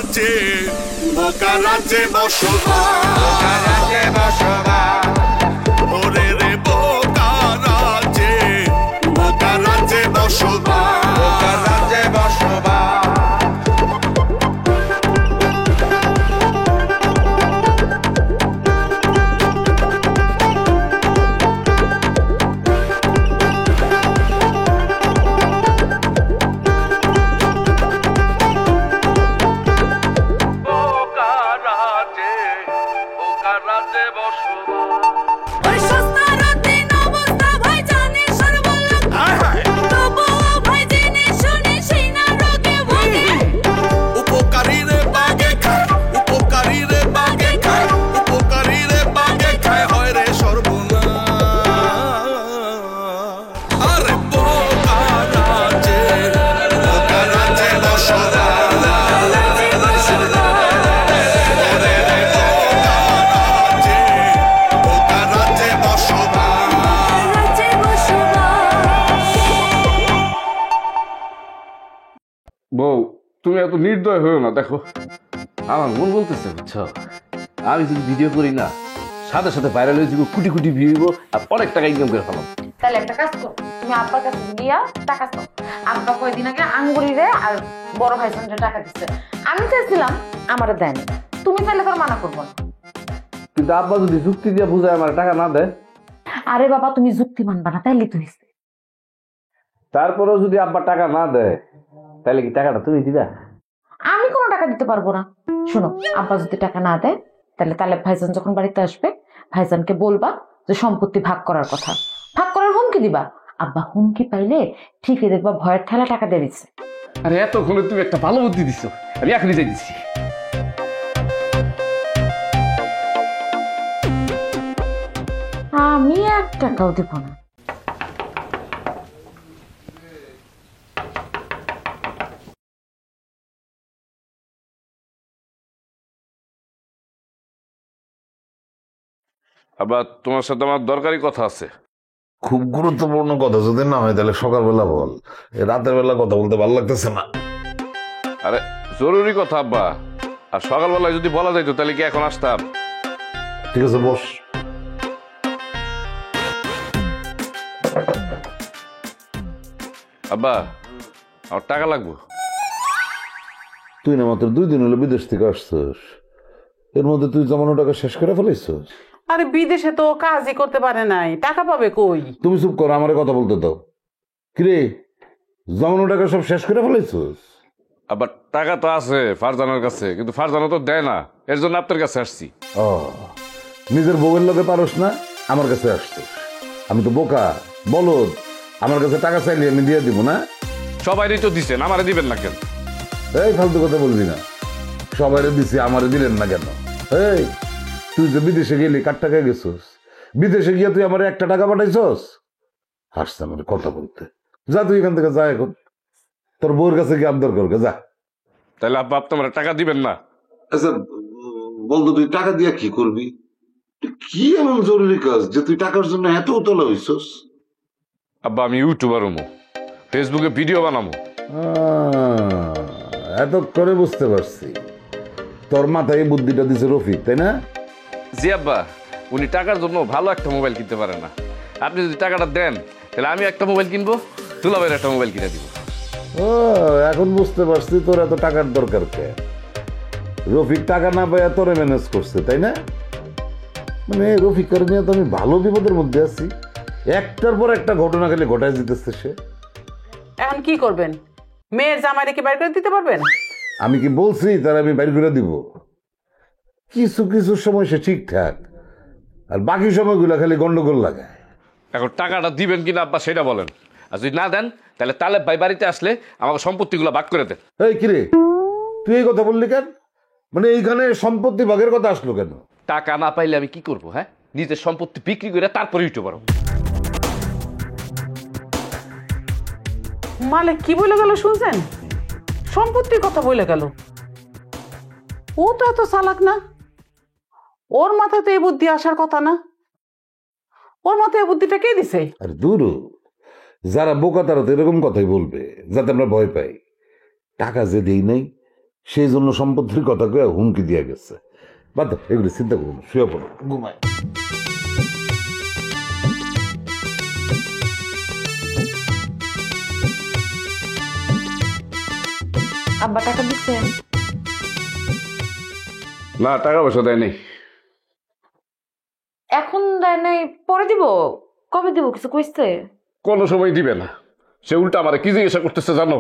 রাজ্যে বোকা রাজ্যে বসবাস ওরে রে বোকা রাজ্যে বসবাস বউ, তুমি এত নির্দয় হয়েও না। দেখো, আমার মন বলতেছে, বুঝছো, আমি যদি ভিডিও করি না, সাথে সাথে ভাইরাল হয়ে যাবো, কোটি কোটি ভিউ হইব, আর অনেক টাকা ইনকাম করে ফেলাম। তাহলে একটা কাজ করো, তুমি আব্বার কাছে গিয়া টাকা চাও। আব্বা কয়েকদিন আগে আঙ্গুরিরে আর বড় ভাই সঙ্গে টাকা দিচ্ছে। আমি চাইছিলাম আমারে দেয়নি, তুমি চাইলে তোর মানা করবো না। কিন্তু আব্বা যদি যুক্তি দিয়ে বুঝায় আমার টাকা না দেয়? আরে বাবা, তুমি যুক্তি মানবা না, তাইলে তো হইছে। তারপরেও যদি আব্বা টাকা না দেয়, তাহলে কি টাকাটা তুমি দিবা? আমি কোনো টাকা দিতে পারবো না। শোনো, আব্বা যদি টাকা না দেয়, তাহলে তালেব ভাইজান যখন বাড়িতে আসবে, ভাইজানকে বলবা যে সম্পত্তি ভাগ করার কথা। ভাগ করার হুমকি দিবা। আব্বা হুমকি পাইলে ঠিকই দেখবা ভয়ের ঠেলা টাকা দিয়ে দিচ্ছে। আরে এতক্ষণে তুমি একটা ভালো বুদ্ধি দিছো, আমি এখনই যাই দিচ্ছি। আমি 1 টাকাও দিব না। আবার তোমার সাথে আমার দরকারি কথা আছে। খুব গুরুত্বপূর্ণ কথা যদি না হয় তাহলে সকালবেলা বল, রাতের বেলা কথা বলতে ভালো লাগতেছে না। আরে জরুরি কথা আব্বা, আর সকালবেলায় যদি বলা যাইতো তাহলে কি এখন আসতাম? ঠিক আছে, বস। আব্বা, আমার টাকা লাগবো। তুই না মাত্র 2 দিন হলো বিদেশ থেকে আসছিস, এর মধ্যে তুই জমানো টাকা শেষ করে ফেলাইছিস। আরে বিদেশে তো কাজই করতে পারে নাই, টাকা পাবে কই? তুমি চুপ করো, আমারে কথা বলতে দাও। কিরে, জমানো টাকা সব শেষ করে ফেলাইছিস? আবার টাকা তো আছে ফারজানার কাছে, কিন্তু ফারজানা তো দেয় না, এর জন্য আপনার কাছে আসছি। ও, নিজের বউয়ের লগে পারস না, আমার কাছে আসছিস। আমি তো বোকা বলদ, আমার কাছে টাকা চাইলে আমি দিয়ে দিব না? সবাইরই তো দিচ্ছেন, আমারে দিবেন না কেন? এই ফালতু কথা বলবি না। সবাইরে দিছি, আমারে দিলেন না কেন? এই, তুই যে বিদেশে গেলি, কার টাকায় গেছিস? বিদেশে গিয়ে তুই আমার 1 টাকা পাঠাইছস? হাসছে আমার কথা বলতে। যা তুই এখান থেকে যা, এখন তোর বউর কাছে গিয়ে আবদার করবে, যা। তাহলে আব্বা, আপনি আমার টাকা দিবেন না? আচ্ছা বলতো, তুই টাকা দিয়ে কি করবি? কি এমন জরুরি কাজ যে তুই টাকার জন্য এত উতলা হইছস? আব্বা, আমি ইউটিউবার হমু, ফেসবুকে ভিডিও বানাবো। এত করে বুঝতে পারছি, তোর মাথায় এই বুদ্ধিটা দিছে রফিক, তাই না? জি আব্বা, উনি টাকার জন্য ভালো একটা মোবাইল কিনতে পারে না। আপনি যদি টাকাটা দেন, তাহলে আমি একটা মোবাইল কিনবো, দুলাভাইয়ের একটা মোবাইল কিনে দিব। ও, এখন বুঝতে পারছি তোর এত টাকার দরকার কে। রফিক টাকা না পাইয়া তোরে ম্যানেজ করছে, তাই না? মানে রফিকের নিয়ে তো আমি ভালো বিপদের মধ্যে আছি। একটার পর একটা ঘটনা খালি ঘটায় দিতেছে সে। এখন কি করবেন? মেয়ের জামাইরে কি বাইর করে দিতে পারবেন? আমি কি বলছি তার আমি বাইর করে দিব? কিছু কিছু সময় সে ঠিকঠাক, আর বাকি সময়গুলো খালি গন্ডগোল লাগায়। এখন টাকাটা দিবেন কিনা আব্বা সেটা বলেন, আর যদি না দেন তাহলে তালেব ভাই বাড়িতে আসলে আমাকে সম্পত্তিগুলো ভাগ করে দেন। এই কিরে, তুই এই কথা বললি কেন? মানে এইখানে সম্পত্তি ভাগের কথা আসলো কেন? টাকা না পাইলে আমি কি করব? হ্যাঁ, নিজের সম্পত্তি বিক্রি করে তারপরে ইউটিউবার হবো। মালিক কি বলে গেল শুনছেন? সম্পত্তির কথা বলে গেল। ও তো এত চালাক না, ওর মাথায় তো এই বুদ্ধি আসার কথা না। ওর মাথায় এই বুদ্ধিটা কে দিছে? আর দূর, যারা বোকা তারা তো এরকম কথাই বলবে, যাতে আমরা ভয় পাই। টাকা যে দিই নাই, সেই জন্য সম্পত্তির কথা কয়ে হুমকি দিয়ে গেছে। বাদ দাও, এগুলি চিন্তা করবো না, শুয়ে পড়ো, ঘুমায়। আব্বা টাকা দিচ্ছেন? না, টাকা পয়সা দেয়নি। এখন দেয় নাই, পরে দিব। কবে দিব কিছু কইছে? কোনো সময় দিবে না। সে উল্টা আমার কি জিজ্ঞাসা করতেছে জানো?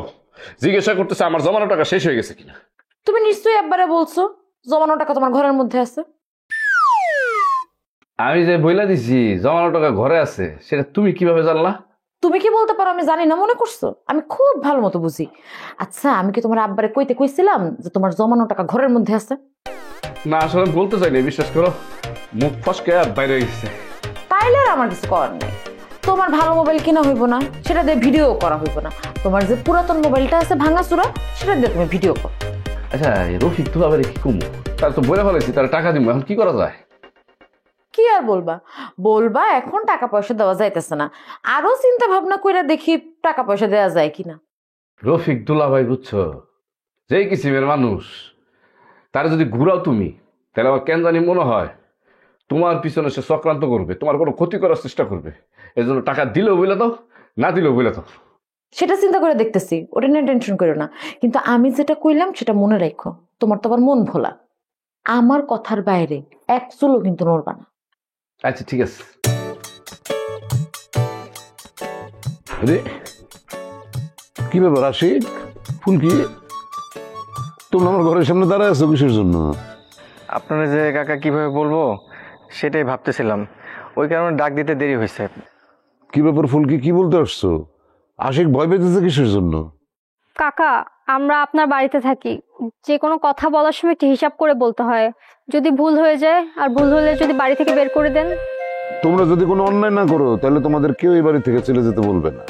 জিজ্ঞাসা করতেছে আমার জমানো টাকা শেষ হয়ে গেছে কিনা। তুমি নিশ্চয়ই একবারে বলছো জমানো টাকা তোমার ঘরের মধ্যে আছে। আমি যে বইলা দিছি জমানো টাকা ঘরে আছে, সেটা তুমি কিভাবে জানলা? তুমি কি বলতে পারো আমি জানি না মনে করছো? আমি খুব ভালো মতো বুঝি। আচ্ছা, আমি কি তোমার আব্বারে কইতে কইছিলাম যে তোমার জমানো টাকা ঘরের মধ্যে আছে? না, আসলে আমি বলতে চাইনি, বিশ্বাস করো। মুখ ফসকে আর বাইরে গেছে। তাইলে আর আমার কিছু করার নেই। তোমার ভালো মোবাইল কিনা হইব না, সেটা দিয়ে ভিডিও করা হইব না। তোমার যে পুরাতন মোবাইলটা আছে ভাঙাচুরা, সেটা দিয়ে তুমি ভিডিও করো। আচ্ছা, রফিক তো আবার কি কমু? তার তো বলে ফেলেছি, তার টাকা দিব, এখন কি করা যায়? কি আর বলবা? বলবা এখন টাকা পয়সা দেওয়া যাইতেছে না, আরো চিন্তা ভাবনা কইরা দেখি টাকা পয়সা দেওয়া যায় কিনা। রফিক দুলাভাই বুঝছো, যেই কিসিমের মানুষ, তার যদি ঘুরাও তুমি, তাহলে আমার কেন জানি মনে হয় তোমার পিছনে সে চক্রান্ত করবে, তোমার কোনো ক্ষতি করার চেষ্টা করবে। এই জন্য টাকা দিলেও বলে দাও, না দিলেও বলে দাও। সেটা চিন্তা করে দেখতেছি, ওটা নিয়ে টেনশন করো না। কিন্তু আমি যেটা কইলাম সেটা মনে রাখো। তোমার তো আবার মন ভোলা, আমার কথার বাইরে এক চুলও কিন্তু নড়বা না। আচ্ছা ঠিক আছে। রে কি ব্যাপার আশিক, ফুলকি, তোমরা আমার ঘরের সামনে দাঁড়ায় আছো কিসের জন্য? আপনারা যে কাকা কিভাবে বলবো সেটাই ভাবতেছিলাম, ওই কারণে ডাক দিতে দেরি হয়েছে। কি ব্যাপার ফুলকি, কি বলতে আসছো? আশিক ভয় পেতেছে কিসের জন্য? কাকা, আমরা আপনার বাড়িতে থাকি, যে কোনো কথা বলার সময় একটু হিসাব করে বলতে হয়। যদি ভুল হয়ে যায়, আর ভুল হলে যদি বাড়ি থেকে বের করে দেন। তোমরা যদি কোনো অন্যায় না করো তাহলে তোমাদের কেউ এই বাড়ি থেকে চলে যেতে বলবে না।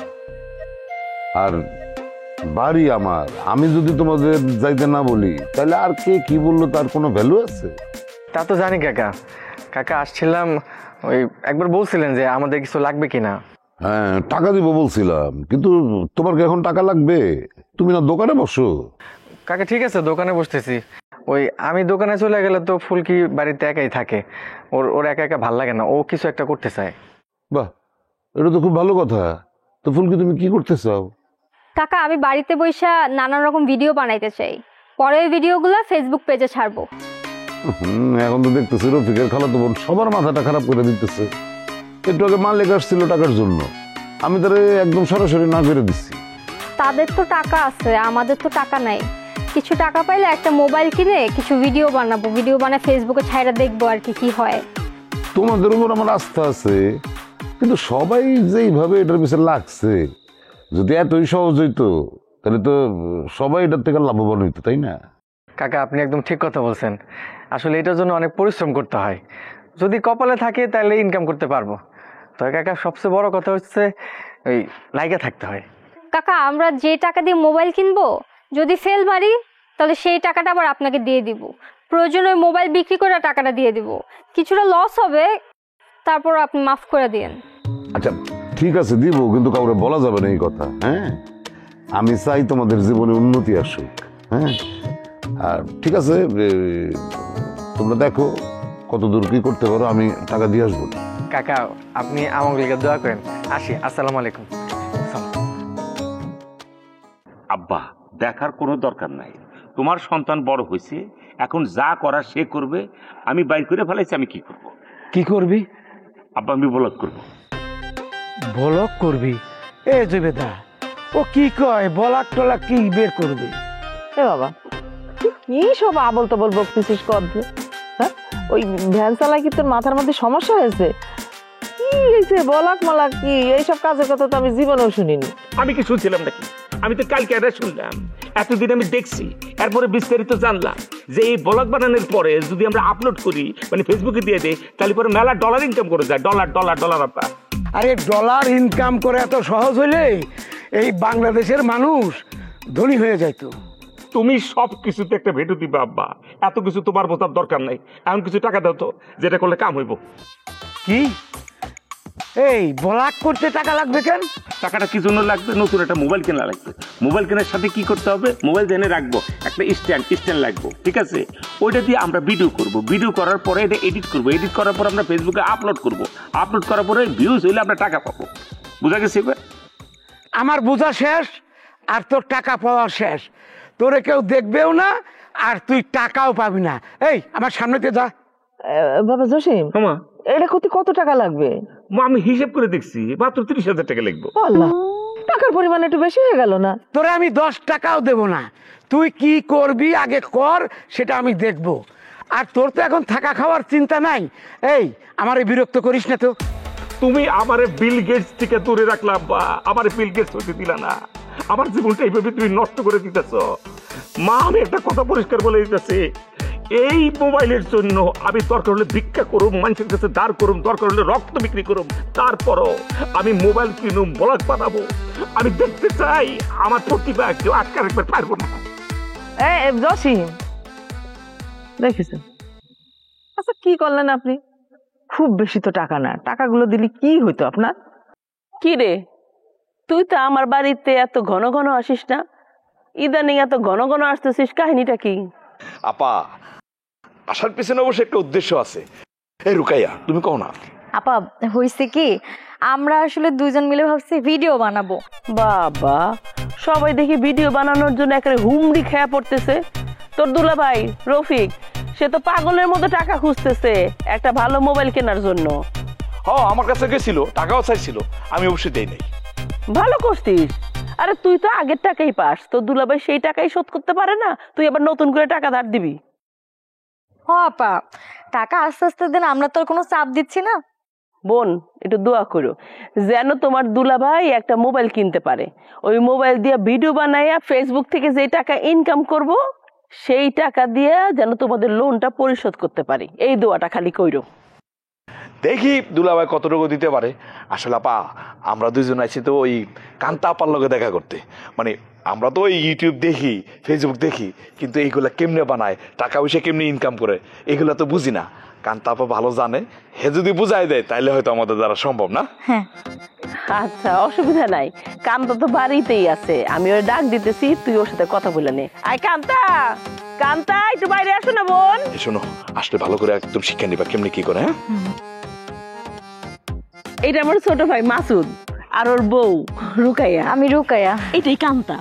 আর বাড়ি আমার, আমি যদি তোমাদের যাইতে না বলি তাহলে আর কে কি বললো তার কোনো ভ্যালু আছে? তা তো জানি কাকা। কাকা আসছিলাম, ওই একবার বলছিলেন যে আমাদের কিছু লাগবে কিনা। হ্যাঁ, টাকা দিব বলছিলাম, কিন্তু তোমার কি এখন টাকা লাগবে? তুমি না দোকানে বসো? কাকা ঠিক আছে, দোকানে বসতেছি। ওই আমি দোকানে চলে গেলে তো ফুলকি বাড়িতে একাই থাকে, ওর ওর একা একা ভাল লাগে না, ও কিছু একটা করতে চায়। বাহ, এটা তো খুব ভালো কথা। তো ফুলকি তুমি কি করতে চাও? কাকা, আমি বাড়িতে বসে নানান রকম ভিডিও বানাইতে চাই, পরে ওই ভিডিওগুলো ফেসবুক পেজে ছাড়বো। এখন তো দেখতেছি রফিকের খালাতো বোন সবার মাথাটা খারাপ করে দিতেছে। একটু আগে মালিক আসছিল টাকার জন্য, আমি তারে একদম সরাসরি না করে দিচ্ছি। তাদের তো টাকা আছে, আমাদের তো টাকা নাই। কিছু টাকা পাইলে একটা মোবাইল কিনে কিছু ভিডিও বানাবো, ভিডিও বানায় ফেসবুকে ছাইরা দেখবো আর কি কি হয়। তোমাদের উপর আমার আস্থা আছে, কিন্তু সবাই যেইভাবে এটার পিছনে লাগছে, যদি এতই সহজ হইতো তাহলে তো সবাই এটার থেকে লাভবান হইতো, তাই না? কাকা আপনি একদম ঠিক কথা বলছেন। আসলে এটার জন্য অনেক পরিশ্রম করতে হয়, যদি কপালে থাকে তাহলে ইনকাম করতে পারবো। তবে কাকা সবচেয়ে বড় কথা হচ্ছে ওই লাইগা থাকতে হয়। কাকা, আমরা যে টাকা দিয়ে মোবাইল কিনবো, যদি ফেল মারি তাহলে সেই টাকাটা আবার আপনাকে দিয়ে দিব। প্রয়োজন ওই মোবাইল বিক্রি করে টাকাটা দিয়ে দিব। কিছুটা লস হবে, তারপর আপনি মাফ করে দিন। আচ্ছা ঠিক আছে, দিব, কিন্তু কাউরে বলা যাবে না এই কথা। হ্যাঁ, আমি চাই তোমাদের জীবনে উন্নতি আসুক। হ্যাঁ, আর ঠিক আছে, তোমরা দেখো কত দূর কি করতে পারো, আমি টাকা দিয়ে আসবো। কাকা আপনি আমার লিগে দোয়া করেন। আসি, আসসালামু আলাইকুম। আব্বা, দেখার কোনো দরকার নাই। তোমার সন্তান বড় হয়েছে, এখন যা করার সে করবে। আমি বাইর করে ফেলাইছি, আমি কি করব? কি করবি? আব্বা আমি ব্লক করব। ব্লক করবি? এ জুবেদা, ও কি কয় বলাক টলাক কি বের করবি? এ বাবা, কি সব আবল তবল বকতেছিস কদ্দ? হ্যাঁ, ওই ভ্যান চালায় কি তোর মাথার মধ্যে সমস্যা হয়েছে? কি হয়েছে? বলাক মলাক কি এইসব কাজের কথা তো আমি জীবনেও শুনিনি। আমি কি শুনছিলাম নাকি? আমি তো কালকে এটা শুনলাম, এতদিন আমি দেখছি, এরপরে বিস্তারিত জানলাম যে এই ব্লগ বানানোর পরে যদি আমরা আপলোড করি, মানে ফেসবুকে দিয়ে দেই, তাহলে পরে মেলা ডলার ইনকাম করে যায়। Dollar dollar dollar. আপা, আরে ডলার ইনকাম করে এত সহজ হইলে এই বাংলাদেশের মানুষ ধনী হয়ে যাইতো। তুমি সব কিছুতে একটা ভেটু দিবে আব্বা, এত কিছু তোমার বোঝার দরকার নাই। এখন কিছু টাকা দাও তো, যেটা করলে কাম হইব। কি? এই ব্লক করতে টাকা লাগবে কেন? টাকাটা কি জন্য লাগবে? নতুন একটা মোবাইল কেনা লাগবে। মোবাইল কেনার সাথে কি করতে হবে? মোবাইল জেনে রাখবো, একটা স্ট্যান্ড লাগবো, ঠিক আছে? ওইটা দিয়ে আমরা ভিডিও করব, ভিডিও করার পরে এটা এডিট করব, এডিট করার পর আমরা ফেসবুকে আপলোড করব, আপলোড করার পরে ভিউজ হইলে আমরা টাকা পাবো। বুঝা গেছে এবার? আমার বোঝা শেষ আর তোর টাকা পাওয়া শেষ। তোরে কেউ দেখবেও না আর তুই টাকাও পাবি না। এই আমার সামনেতে যা। বাবা জসিম, মামা এটা কত টাকা লাগবে? আমি হিসেব করে দেখছি মাত্র 30,000 টাকা লাগবে। আল্লাহ, টাকার পরিমাণ একটু বেশি হয়ে গেল না? তোরে আমি 10 টাকাও দেব না। তুই কি করবি আগে কর, সেটা আমি দেখব। আর তোর তো এখন থাকা খাওয়ার চিন্তা নাই। এই আমারে বিরক্ত করিস না তো। তুমি আমারে বিল গেটস থেকে দূরে রাখলাম বা আমারে বিল গেটস হতে দিলা না। আমার জীবনটা এইভাবে তুমি নষ্ট করে দিতেছ। মা, আমি একটা কথা পরিষ্কার বলে দিতেছি, এই মোবাইলের জন্য আমি দরকার হলে ভিক্ষা করুম, মানুষের কাছে দাঁড় করুম, দরকার হলে রক্ত বিক্রি করুম, তারপরও আমি মোবাইল কিনুম, ব্লগ বানাবো। আমি দেখতে চাই আমার প্রতিভা কেউ আটকে রাখতে পারবো না। জসিম, দেখেছেন? আচ্ছা, কি করলেন আপনি? খুব বেশি তো টাকা না, টাকাগুলো দিলে কি হইতো আপনার? কি রে, তুই তো আমার বাড়িতে এত ঘন ঘন আসিস না, ইদানিং এত ঘন ঘন আসতেছিস, কাহিনীটা কি? আপা, আসার পিছনে অবশ্য একটা উদ্দেশ্য আছে। এই রুকাইয়া, তুমি কও না। আপা, হয়েছে কি, আমরা আসলে দুইজন মিলে ভাবছি ভিডিও বানাবো। বাবা, সবাই দেখি ভিডিও বানানোর জন্য একেবারে হুমড়ি খেয়া পড়তেছে। তোর দুলাভাই রফিক, সে তো পাগলের মতো টাকা খুঁজতেছে একটা ভালো মোবাইল কেনার জন্য। আমার কাছে গেছিল, টাকাও চাইছিল, আমি অবশ্যই দেই নাই। ভালো করছিস। আরে তুই তো আগের টাকাই পাস, তোর দুলাভাই সেই টাকাই শোধ করতে পারে না, তুই আবার নতুন করে টাকা ধার দিবি? আপা, টাকা আস্তে আস্তে দেন, আমরা তো আর কোনো চাপ দিচ্ছি না। বোন, একটু দোয়া করো যেন তোমার দুলাভাই একটা মোবাইল কিনতে পারে। ওই মোবাইল দিয়ে ভিডিও বানাইয়া ফেসবুক থেকে যে টাকা ইনকাম করব, সেই টাকা দিয়ে যেন তোমাদের লোনটা পরিশোধ করতে পারি। এই দোয়াটা খালি কইরো। দেখি দুলাভাই কতটুকু দিতে পারে। আসলে আপা, আমরা দুইজন আছি তো ওই কান্তা আপার লগে দেখা করতে। মানে আমরা তো ওই ইউটিউব দেখি, ফেসবুক দেখি, কিন্তু এইগুলা কেমনে বানায়, টাকা পয়সা কেমনে ইনকাম করে, এগুলা তো বুঝি না। কান্তা আপা ভালো জানে, হে যদি বুঝাই দেয় তাইলে হয়তো আমাদের দ্বারা সম্ভব না। আচ্ছা, অসুবিধা নাই, কান্তা তো বাড়িতেই আছে, আমি ওর ডাক দিতেছি, তুই ওর সাথে কথা বলে নে। আয় কান্তা, কান্তা, একটু বাইরে আসো না বোন। শোনো, আসলে ভালো করে একদম শিক্ষা নিবা কেমনে কি করে। হ্যাঁ, এইটা আমার ছোট ভাই মাসুদ, আর ওর বউ রুকাইয়া। আমি রুকাইয়া। এটাই কান্তা।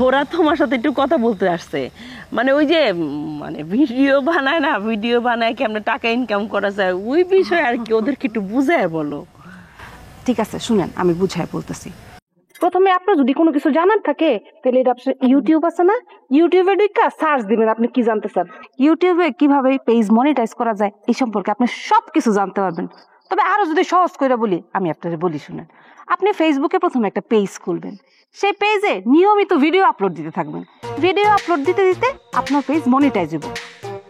ওরা তোমার সাথে একটু কথা বলতে আসছে। মানে ওই যে ভিডিও বানায় না, ভিডিও বানায় কেমনে টাকা ইনকাম করা যায়, ওই বিষয়ে আর কি ওদেরকে একটু বুঝায় বলো। ঠিক আছে, শুনেন, আমি বুঝায় বলতেছি। প্রথমে আপনার যদি কোনো কিছু জানার থাকে তাহলে এটা আপনার ইউটিউব আছে না, ইউটিউবে ঢুকা সার্চ দিবেন আপনি কি জানতে চান। ইউটিউবে কিভাবে পেজ মনিটাইজ করা যায় এই সম্পর্কে আপনি সবকিছু জানতে পারবেন। তবে আরো যদি সহজ করে বলি, আমি আপনাদের বলি শুনেন। আপনি ফেসবুকে প্রথমে একটা পেজ খুলবেন, সেই পেজে নিয়মিত ভিডিও আপলোড দিতে থাকবেন। ভিডিও আপলোড দিতে দিতে আপনার পেজ মনিটাইজ হবে।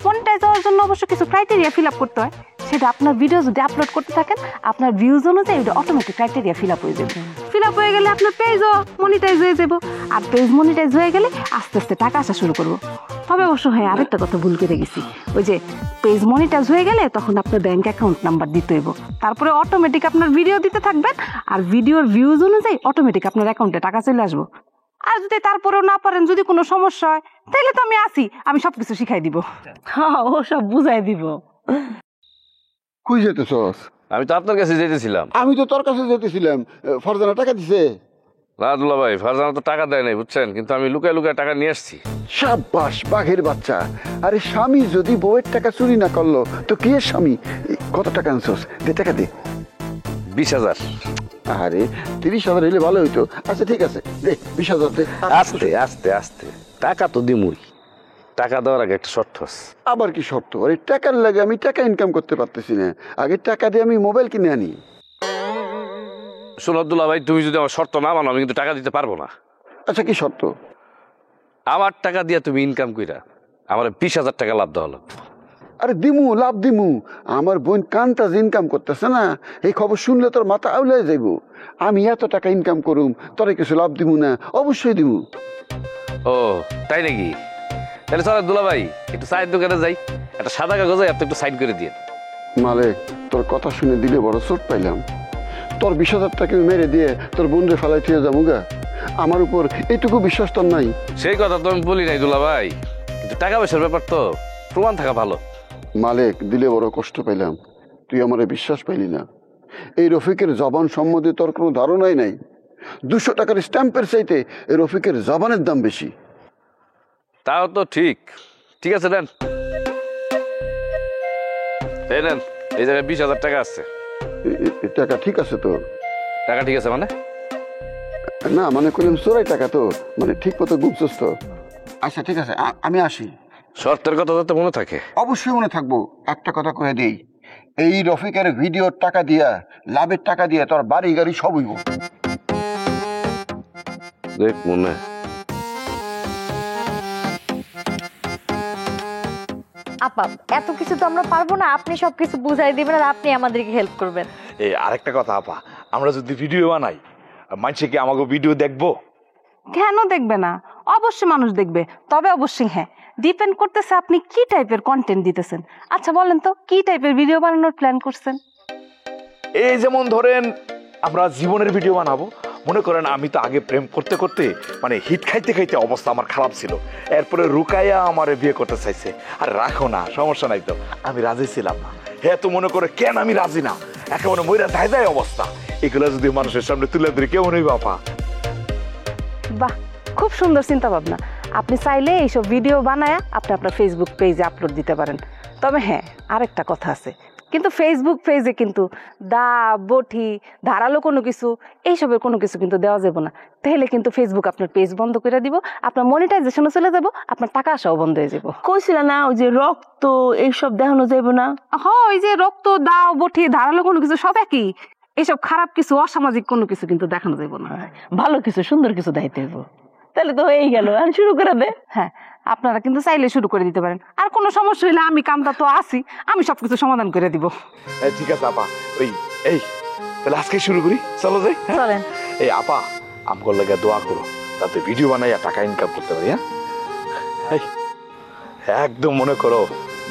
মনিটাইজ হওয়ার জন্য অবশ্য কিছু ক্রাইটেরিয়া ফিল আপ করতে হয়। সেটা আপনার ভিডিও যদি আপলোড করতে থাকেন, আপনার ভিউজ অনুযায়ী এটা অটোমেটিক ক্রাইটেরিয়া ফিল আপ হয়ে যাবে। ফিল আপ হয়ে গেলে আপনার পেজও মনিটাইজ হয়ে যাবো। আর পেজ মনিটাইজ হয়ে গেলে আস্তে আস্তে টাকা আসা শুরু করবো। তবে অবশ্য হ্যাঁ, আরেকটা কথা ভুল করে গেছি, ওই যে পেজ মনিটাইজ হয়ে গেলে তখন আপনার ব্যাংক অ্যাকাউন্ট নাম্বার দিতে হইব। তারপরে অটোমেটিক আপনার ভিডিও দিতে থাকবেন, আর ভিডিওর ভিউজ অনুযায়ী অটোমেটিক আপনার অ্যাকাউন্টে টাকা চলে আসবো। আর যদি তারপরেও না পারেন, যদি কোনো সমস্যা হয়, তাহলে তো আমি আছি, আমি সবকিছু শিখাই দিব। হ্যাঁ, ও সব বুঝাই দিব। কই যেতেছস? আমি তো আপনার কাছে যেতেছিলাম। আমি তো তোর কাছে যেতেছিলাম। ফরজানা টাকা দিছে? না দুলা ভাই, ফারজানা তো টাকা দেয় নাই বুঝছেন, কিন্তু আমি লুকায় লুকায় টাকা নিয়ে আসছি। সাব্বাস, বাঘের বাচ্চা। আরে স্বামী যদি বউয়ের টাকা চুরি না করলো তো কে স্বামী? কত টাকা আনছস? দে টাকা দে। 20,000। আরে 30,000 হইলে ভালো হইতো। আচ্ছা ঠিক আছে, দে 20,000 দে। আস্তে আস্তে আস্তে, টাকা তো দিমুই, টাকা দেওয়ার আগে একটা শর্ত আছে। আবার কি শর্ত? আরে টাকার লাগে আমি টাকা ইনকাম করতে পারতেছি না, আগে টাকা দিয়ে আমি মোবাইল কিনে আনি। শোনো দুলা ভাই, তুমি যদি আমার শর্ত না মানো আমি কিন্তু টাকা দিতে পারবো না। আচ্ছা কি শর্ত? আমার টাকা দিয়ে তুমি ইনকাম কইরা আমার 20,000 টাকা লাভ দেওয়া লাগবে। আরে দিমু, লাভ দিমু। আমার বোন কান্তা ইনকাম করতেছে না, এই খবর শুনলে তোর মাথা আউলাই যাইব। আমি এত টাকা ইনকাম করুম, তোরে কিছু লাভ দিমু না? অবশ্যই দিমু। ও তাই নাকি? তাহলে চলো দুলা ভাই, একটু চায়ের দোকানে যাই, একটা সাদা কাগজে আপনি একটু সাইন করে দিয়ে। মালিক, তোর কথা শুনে দিলে বড় চোট পাইলাম। তোর 20,000 টাকা মেরে দিয়ে তোর বোনরে ফেলাই থিয়ে যাবো গা। আমার উপর এইটুকু বিশ্বাস তোর নাই? সেই কথা তো আমি বলি নাই দুলা ভাই, কিন্তু টাকা পয়সার ব্যাপার তো প্রমাণ থাকা ভালো। মালিক, দিলে বড় কষ্ট পাইলাম। তুই আমারে বিশ্বাস পাইলি না। এই রফিকের জবান সম্বন্ধে তোর কোনো ধারণাই নাই। 200 টাকার স্ট্যাম্পের চাইতে এই রফিকের জবানের দাম বেশি। তাও তো ঠিক। ঠিক আছে নেন, এই নেন, এই জায়গায় 20,000 টাকা আছে। টাকা ঠিক আছে তো? টাকা ঠিক আছে মানে? না মানে করলাম চোরাই টাকা তো, মানে ঠিক মতো বুঝছস তো? আচ্ছা ঠিক আছে, আমি আসি। শর্তের কথা তো মনে থাকে? অবশ্যই মনে থাকবো। একটা কথা কয়ে দেই, এই রফিকের ভিডিওর টাকা দিয়া, লাভের টাকা দিয়া তোর বাড়ি গাড়ি সব হইব। দেখ মনে আপা, এত কিছু তো আমরা পারবো না, আপনি সবকিছু বুঝাই দিবেন আর আপনি আমাদেরকে হেল্প করবেন। এই আরেকটা কথা আপা, আমরা যদি ভিডিও বানাই, মানুষে কি আমাকে ভিডিও দেখবো? কেন দেখবে না? অবশ্যই মানুষ দেখবে, তবে অবশ্যই হ্যাঁ ডিপেন্ড করতেছে আপনি কি টাইপের কন্টেন্ট দিতেছেন। আচ্ছা বলেন তো, কি টাইপের ভিডিও বানানোর প্ল্যান করছেন? এই যেমন ধরেন আমরা জীবনের ভিডিও বানাবো। মনে করেন আমি তো আগে প্রেম করতে করতে মানে হিট খাইতে খাইতে অবস্থা আমার খারাপ ছিল, এরপরে রুকাইয়া আমার বিয়ে করতে চাইছে। আর রাখো না, সমস্যা নাই তো, আমি রাজি ছিলাম না। হ্যাঁ তো মনে করে কেন আমি রাজি না, একেবারে ময়রা ধায় ধায় অবস্থা। এগুলো যদি মানুষের সামনে তুলে ধরে কেমন হইব আপা? বাহ, খুব সুন্দর চিন্তা ভাবনা। আপনি চাইলে এইসব ভিডিও বানায় আপনি আপনার ফেসবুক পেজে আপলোড দিতে পারেন। তবে হ্যাঁ, আরেকটা কথা আছে, কিন্তু ফেসবুক পেজে কিন্তু দা বঠি ধারালো কোনো কিছু এইসবের কোনো কিছু কিন্তু দেওয়া যাবে না। তাহলে কিন্তু ফেসবুক আপনার পেজ বন্ধ করে দিব, আপনার মনিটাইজেশনও চলে যাব, আপনার টাকা আসাও বন্ধ হয়ে যাব। কইছিল না ওই যে রক্ত এইসব দেখানো যাবে না? হ্যাঁ, ওই যে রক্ত, দাও বঠি ধারালো কোনো কিছু সব একই। এইসব খারাপ কিছু, অসামাজিক কোনো কিছু কিন্তু দেখানো যাবে না। ভালো কিছু, সুন্দর কিছু দেখাইতে হইব। তাহলে তো হয়েই গেল, আর শুরু করে দে। হ্যাঁ, আপনারা কিন্তু চাইলে শুরু করে দিতে পারেন। আর কোনো সমস্যা হইলে আমি কামটা তো আছি, আমি সবকিছু সমাধান করে দিব। ঠিক আছে আপা, এই তাহলে আজকে শুরু করি, চলো যাই। চলেন। এই আপা, আমগর লাগে দোয়া করো তাতে ভিডিও বানাইয়া টাকা ইনকাম করতে পারি। হ্যাঁ একদম মনে করো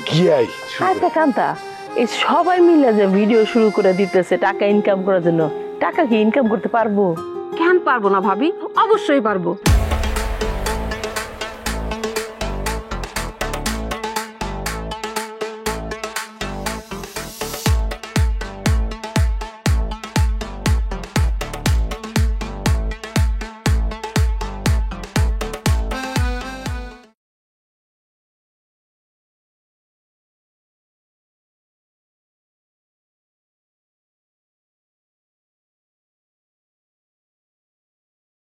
গিয়াই। আচ্ছা কান্তা, এই সবাই মিলে যে ভিডিও শুরু করে দিতেছে টাকা ইনকাম করার জন্য, টাকা কি ইনকাম করতে পারবো? কেন পারবো না ভাবি, অবশ্যই পারবো।